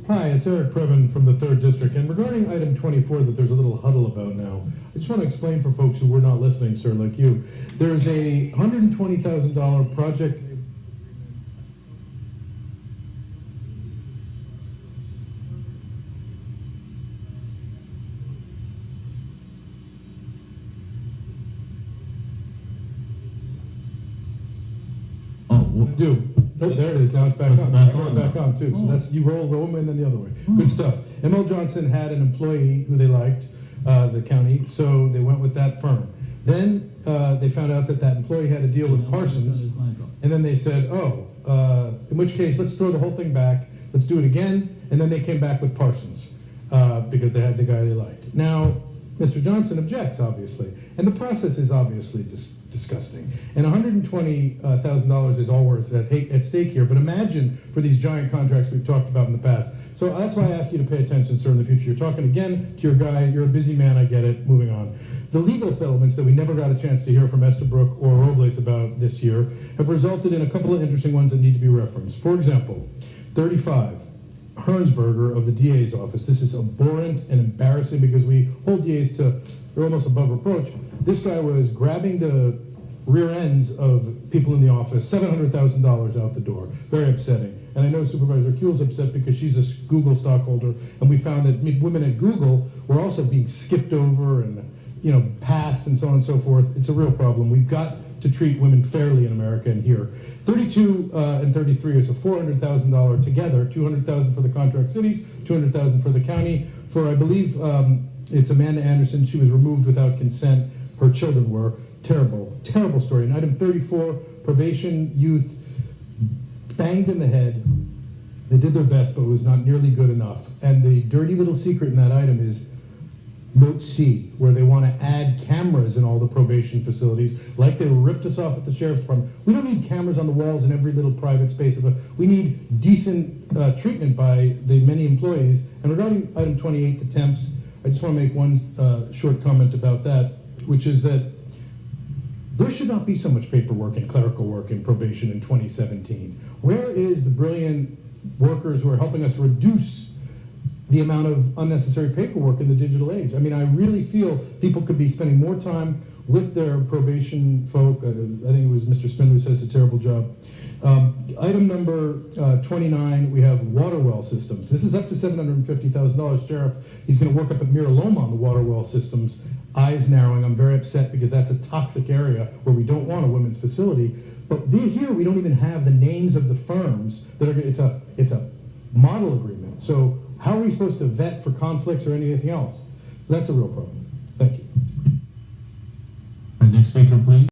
Hi, it's Eric Previn from the 3rd District, and regarding item 24 that there's a little huddle about now, I just want to explain for folks who were not listening, sir, like you. There's a $120,000 project. Do. Oh, there it is. Now it's back on. So back on too. So that's, you roll one way and then the other way. Good stuff. ML Johnson had an employee who they liked, the county, so they went with that firm. Then they found out that that employee had a deal with Parsons, and then they said, oh, in which case let's throw the whole thing back. Let's do it again. And then they came back with Parsons because they had the guy they liked. Now, Mr. Johnson objects, obviously, and the process is obviously disgusting. And $120,000 is all what's at stake here. But imagine for these giant contracts we've talked about in the past. So that's why I ask you to pay attention, sir, in the future. You're talking again to your guy. You're a busy man. I get it. Moving on. The legal settlements that we never got a chance to hear from Estabrook or Robles about this year have resulted in a couple of interesting ones that need to be referenced. For example, 35. Hernsberger of the DA's office. This is abhorrent and embarrassing because we hold DAs to, they're almost above reproach. This guy was grabbing the rear ends of people in the office, $700,000 out the door. Very upsetting. And I know Supervisor Kuehl's upset because she's a Google stockholder, and we found that women at Google were also being skipped over and, you know, passed and so on and so forth. It's a real problem. We've got to treat women fairly in America and here. 32 and 33 is a $400,000 together, $200,000 for the contract cities, $200,000 for the county. For, I believe, it's Amanda Anderson. She was removed without consent. Her children were. Terrible, terrible story. And item 34, probation youth banged in the head. They did their best, but it was not nearly good enough. And the dirty little secret in that item is Note C, where they want to add cameras in all the probation facilities, like they ripped us off at the Sheriff's Department. We don't need cameras on the walls in every little private space. We need decent treatment by the many employees. And regarding item 28, the temps, I just want to make one short comment about that, which is that there should not be so much paperwork and clerical work in probation in 2017. Where is the brilliant workers who are helping us reduce the amount of unnecessary paperwork in the digital age? I mean, I really feel people could be spending more time with their probation folk. I think it was Mr. Spindler who says a terrible job. Item number 29, we have water well systems. This is up to $750,000. Sheriff, he's going to work up at Mira Loma on the water well systems. Eyes narrowing. I'm very upset because that's a toxic area where we don't want a women's facility. But here we don't even have the names of the firms that are. It's a model agreement. So how are we supposed to vet for conflicts or anything else? So that's a real problem. Thank you. Next speaker, please.